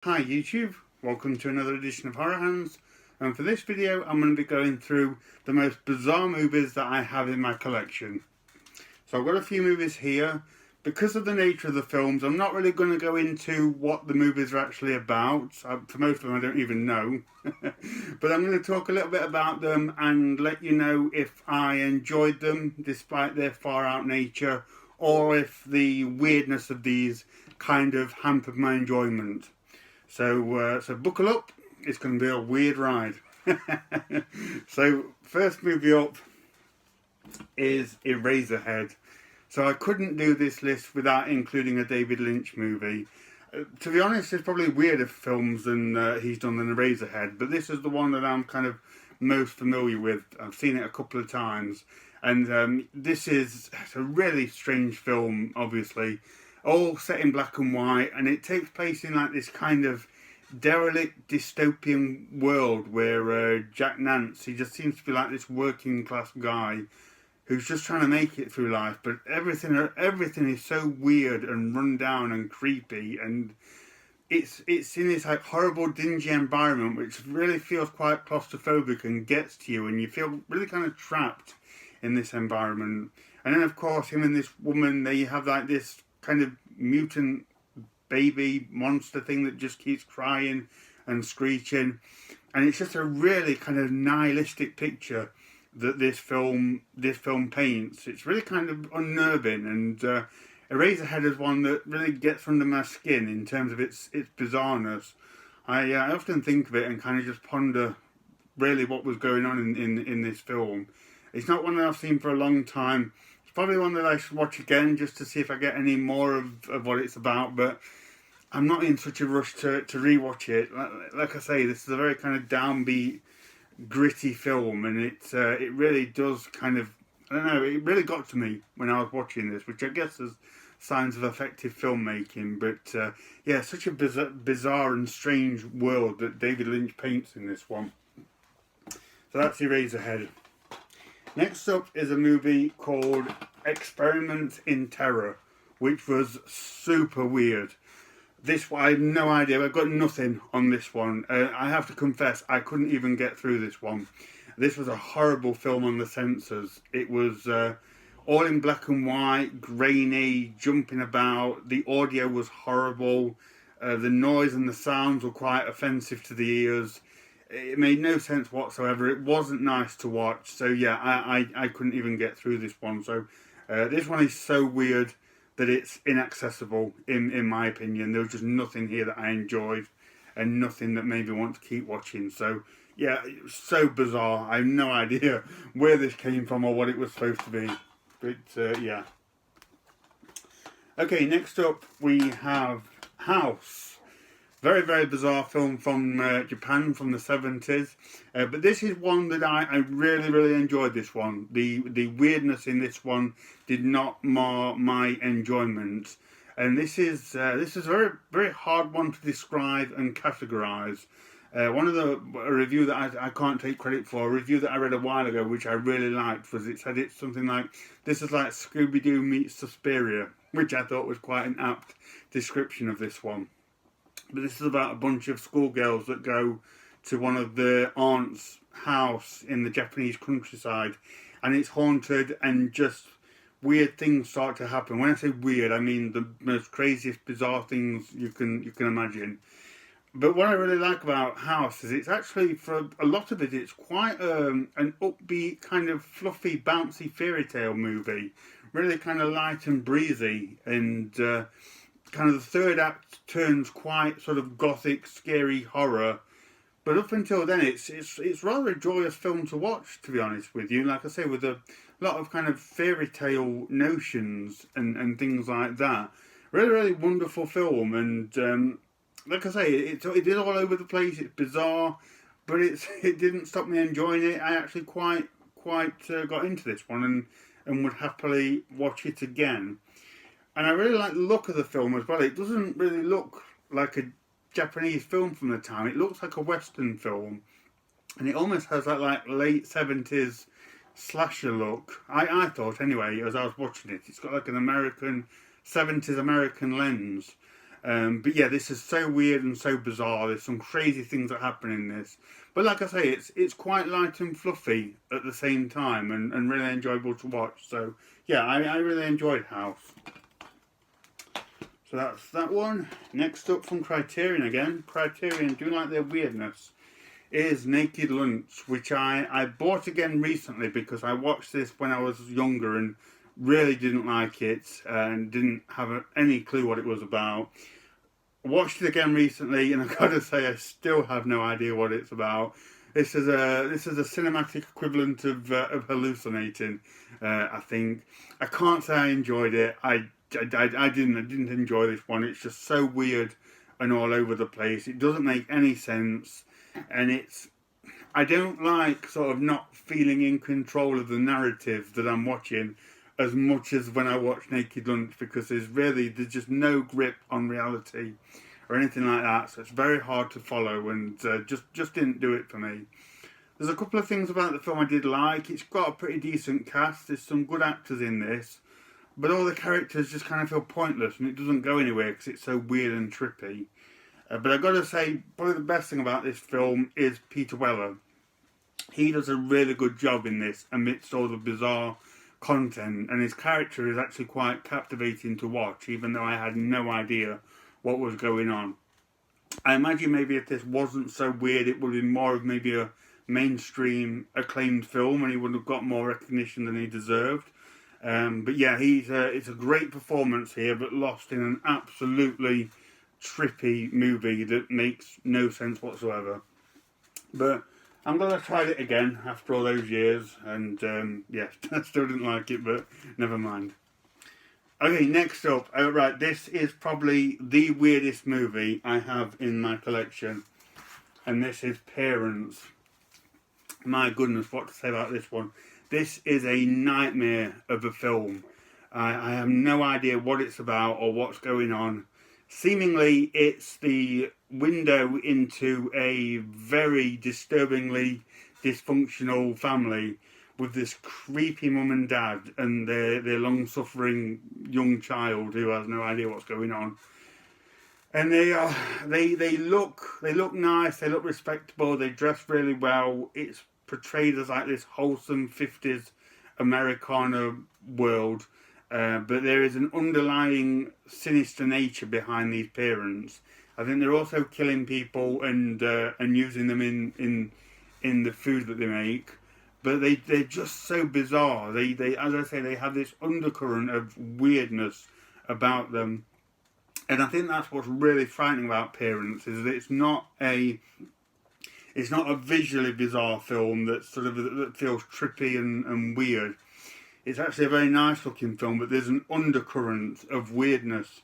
Hi YouTube, welcome to another edition of Horror Hands, and for this video I'm going to be going through the most bizarre movies that I have in my collection. So I've got a few movies here. Because of the nature of the films, I'm not really going to go into what the movies are actually about. For most of them I don't even know. But I'm going to talk a little bit about them and let you know if I enjoyed them despite their far out nature, or if the weirdness of these kind of hampered my enjoyment. So buckle up. It's going to be a weird ride. So first movie up is Eraserhead. So I couldn't do this list without including a David Lynch movie. To be honest, there's probably weirder films than he's done than Eraserhead, but this is the one that I'm kind of most familiar with. I've seen it a couple of times, and this is a really strange film, obviously, all set in black and white, and it takes place in like this kind of derelict dystopian world where Jack Nance, he just seems to be like this working class guy who's just trying to make it through life, but everything is so weird and run down and creepy, and it's in this like horrible dingy environment which really feels quite claustrophobic and gets to you, and you feel really kind of trapped in this environment. And then of course him and this woman, they have like this kind of mutant baby monster thing that just keeps crying and screeching, and it's just a really kind of nihilistic picture that this film paints. It's really kind of unnerving, and Eraserhead is one that really gets under my skin in terms of its bizarreness. I often think of it and kind of just ponder really what was going on in this film. It's not one that I've seen for a long time. It's probably one that I should watch again just to see if I get any more of what it's about, but I'm not in such a rush to rewatch it. Like I say, this is a very kind of downbeat, gritty film, and it really does kind of, I don't know, it really got to me when I was watching this, which I guess is signs of effective filmmaking. But yeah, such a bizarre and strange world that David Lynch paints in this one. So that's Eraserhead. Next up is a movie called Experiments in Terror, which was super weird. This one, I have no idea. I've got nothing on this one. I have to confess, I couldn't even get through this one. This was a horrible film on the sensors. It was all in black and white, grainy, jumping about. The audio was horrible. The noise and the sounds were quite offensive to the ears. It made no sense whatsoever. It wasn't nice to watch. So yeah, I couldn't even get through this one. So this one is so weird that it's inaccessible, in my opinion. There was just nothing here that I enjoyed, and nothing that made me want to keep watching. So yeah, it was so bizarre. I have no idea where this came from or what it was supposed to be. But yeah. Okay, next up we have House. Very, very bizarre film from Japan from the 70s. But this is one that I really, really enjoyed this one. The weirdness in this one did not mar my enjoyment. And this is a very, very hard one to describe and categorise. A review that I can't take credit for, a review that I read a while ago, which I really liked, was it said it's something like, this is like Scooby-Doo meets Suspiria, which I thought was quite an apt description of this one. But this is about a bunch of schoolgirls that go to one of their aunt's house in the Japanese countryside, and it's haunted, and just weird things start to happen. When I say weird, I mean the most craziest, bizarre things you can imagine. But what I really like about House is it's actually, for a lot of it, it's quite an upbeat, kind of fluffy, bouncy fairy tale movie. Really kind of light and breezy, and kind of the third act turns quite sort of gothic, scary horror. But up until then, it's rather a joyous film to watch, to be honest with you. Like I say, with a lot of kind of fairy tale notions and things like that. Really, really wonderful film, and like I say, it is all over the place. It's bizarre, but it didn't stop me enjoying it. I actually quite got into this one, and would happily watch it again. And I really like the look of the film as well. It doesn't really look like a Japanese film from the time. It looks like a Western film. And it almost has that like late 70s slasher look. I thought anyway, as I was watching it. It's got like an 70s American lens. But yeah, this is so weird and so bizarre. There's some crazy things that happen in this. But like I say, it's quite light and fluffy at the same time, and really enjoyable to watch. So yeah, I really enjoyed House. So that's that one. Next up from Criterion again. Criterion do like their weirdness. Is Naked Lunch, which I bought again recently because I watched this when I was younger and really didn't like it and didn't have any clue what it was about. Watched it again recently, and I gotta say I still have no idea what it's about. This is a cinematic equivalent of hallucinating. I think I can't say I enjoyed it. I didn't enjoy this one. It's just so weird and all over the place. It doesn't make any sense, and I don't like sort of not feeling in control of the narrative that I'm watching as much as when I watch Naked Lunch, because there's just no grip on reality or anything like that, so it's very hard to follow, and just didn't do it for me. There's a couple of things about the film I did like. It's got a pretty decent cast, there's some good actors in this, but all the characters just kind of feel pointless and it doesn't go anywhere because it's so weird and trippy. But I've got to say, probably the best thing about this film is Peter Weller. He does a really good job in this amidst all the bizarre content, and his character is actually quite captivating to watch, even though I had no idea what was going on. I imagine maybe if this wasn't so weird, it would have been more of maybe a mainstream acclaimed film and he would have got more recognition than he deserved. But yeah, it's a great performance here, but lost in an absolutely trippy movie that makes no sense whatsoever. But I'm going to try it again after all those years, and yeah, I still didn't like it, but never mind. Okay, next up, right, this is probably the weirdest movie I have in my collection, and this is Parents. My goodness, what to say about this one. This is a nightmare of a film. I have no idea what it's about or what's going on. Seemingly, it's the window into a very disturbingly dysfunctional family with this creepy mum and dad and their long-suffering young child who has no idea what's going on. And they look nice, they look respectable, they dress really well. It's portrayed as like this wholesome 50s Americana world. But there is an underlying sinister nature behind these parents. I think they're also killing people and using them in the food that they make. But they're just so bizarre. They as I say, they have this undercurrent of weirdness about them. And I think that's what's really frightening about Parents, is that it's not a visually bizarre film that feels trippy and weird. It's actually a very nice looking film, but there's an undercurrent of weirdness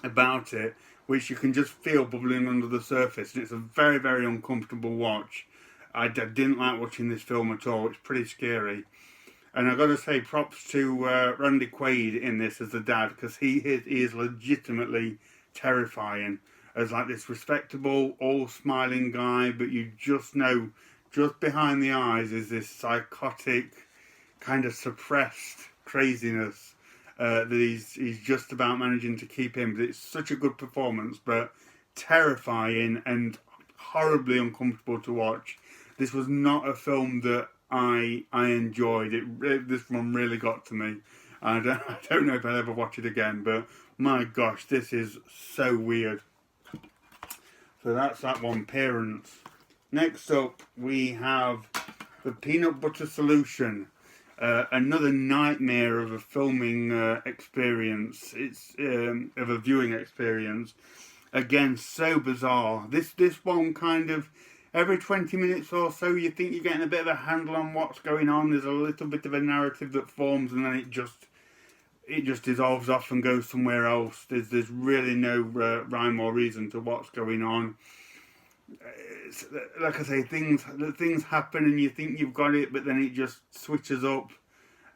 about it, which you can just feel bubbling under the surface, and it's a very, very uncomfortable watch. I didn't like watching this film at all. It's pretty scary. And I've got to say props to Randy Quaid in this as the dad, because he is legitimately terrifying as like this respectable, all smiling guy, but you just know, just behind the eyes is this psychotic, kind of suppressed craziness that he's just about managing to keep in. But it's such a good performance, but terrifying and horribly uncomfortable to watch. This was not a film that I enjoyed. This one really got to me. I don't know if I'll ever watch it again, but my gosh, this is so weird. So that's that one, Parents. Next up, we have The Peanut Butter Solution. Another nightmare of a filming experience. It's of a viewing experience. Again, so bizarre. This one kind of, every 20 minutes or so, you think you're getting a bit of a handle on what's going on. There's a little bit of a narrative that forms, and then it just dissolves off and goes somewhere else. There's really no rhyme or reason to what's going on. Like I say, things happen and you think you've got it, but then it just switches up,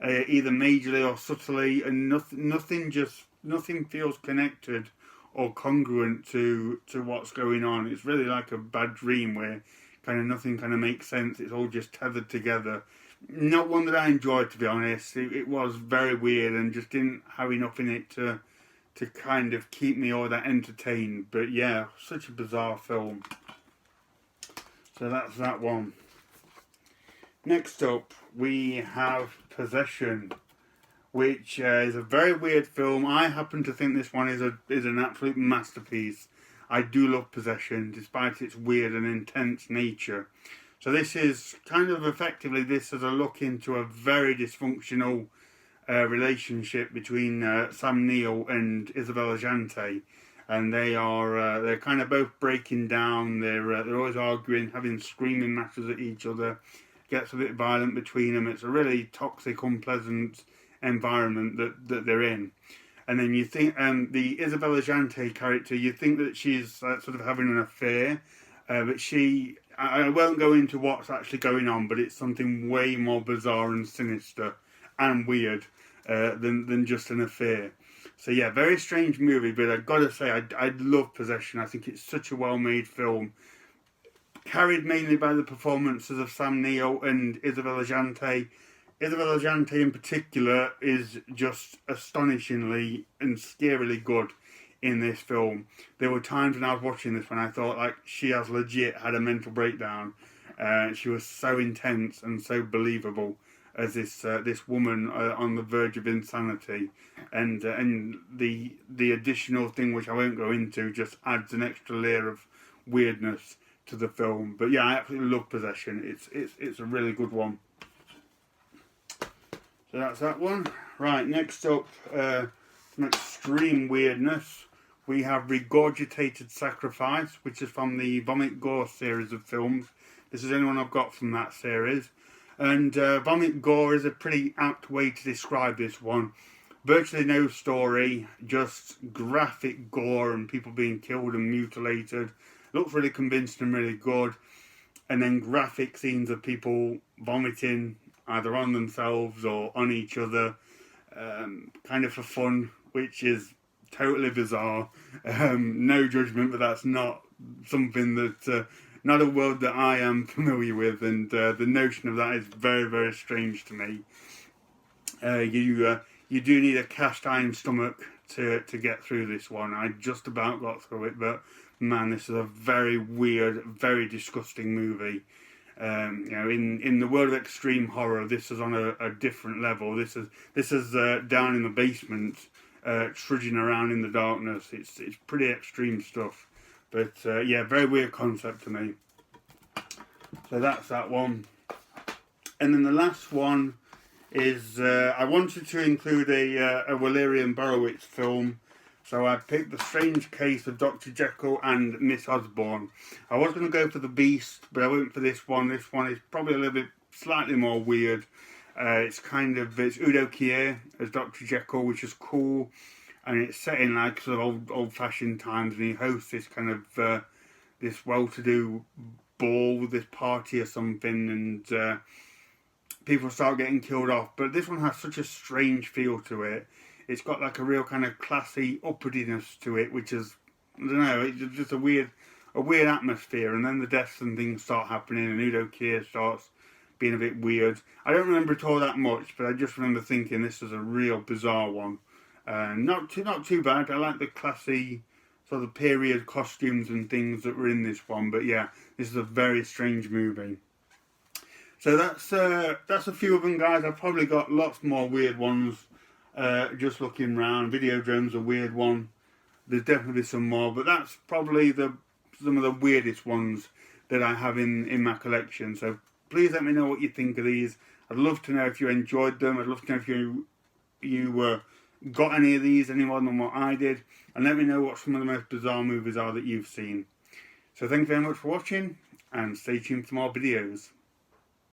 either majorly or subtly, and nothing feels connected or congruent to what's going on. It's really like a bad dream where kind of nothing kind of makes sense. It's all just tethered together. Not one that I enjoyed, to be honest. It was very weird and just didn't have enough in it to to kind of keep me all that entertained. But yeah, such a bizarre film. So that's that one. Next up, we have Possession, which is a very weird film. I happen to think this one is an absolute masterpiece. I do love Possession, despite its weird and intense nature. So this is kind of effectively, this is a look into a very dysfunctional relationship between Sam Neill and Isabella Jante, and they're kind of both breaking down. They're always arguing, having screaming matches at each other. Gets a bit violent between them. It's a really toxic, unpleasant environment that they're in. And then you think the Isabella Jante character, you think that she's sort of having an affair, but I won't go into what's actually going on, but it's something way more bizarre and sinister and weird than just an affair. So yeah, very strange movie, but I've got to say, I love Possession. I think it's such a well-made film, carried mainly by the performances of Sam Neill and Isabella Jante. Isabella Jante in particular is just astonishingly and scarily good in this film. There were times when I was watching this when I thought like she has legit had a mental breakdown. She was so intense and so believable as this woman on the verge of insanity, and the additional thing, which I won't go into, just adds an extra layer of weirdness to the film. But yeah, I absolutely love Possession. It's a really good one. So that's that one. Right, next up, some extreme weirdness. We have Regurgitated Sacrifice, which is from the Vomit Gore series of films. This is the only one I've got from that series. And Vomit Gore is a pretty apt way to describe this one. Virtually no story, just graphic gore and people being killed and mutilated. Looks really convincing and really good. And then graphic scenes of people vomiting either on themselves or on each other, kind of for fun, which is totally bizarre. No judgment, but that's not something that, not a world that I am familiar with, and the notion of that is very, very strange to me. You do need a cast iron stomach to get through this one. I just about got through it, but man, this is a very weird, very disgusting movie. In the world of extreme horror, this is on a different level. This is down in the basement, trudging around in the darkness. It's pretty extreme stuff, but yeah, very weird concept to me. So that's that one. And then the last one is I wanted to include a Walerian Borowitz film. So I picked The Strange Case of Dr Jekyll and Miss Osborne. I was going to go for The Beast, but I went for this one. This one is probably a little bit slightly more weird. It's Udo Kier as Dr Jekyll, which is cool. And it's set in like sort of old-fashioned times, and he hosts this kind of this well-to-do ball, this party or something, and people start getting killed off. But this one has such a strange feel to it. It's got like a real kind of classy uppityness to it, which is, I don't know, it's just a weird atmosphere. And then the deaths and things start happening, and Udo Kier starts being a bit weird. I don't remember it all that much, but I just remember thinking this is a real bizarre one. Not too bad. I like the classy sort of period costumes and things that were in this one. But yeah, this is a very strange movie. So that's a few of them, guys. I've probably got lots more weird ones. Just looking around, Videodrome's a weird one. There's definitely some more, but that's probably some of the weirdest ones that I have in my collection. So please let me know what you think of these. I'd love to know if you enjoyed them. I'd love to know if you got any of these, any more than what I did, and let me know what some of the most bizarre movies are that you've seen. So thank you very much for watching, and stay tuned for more videos.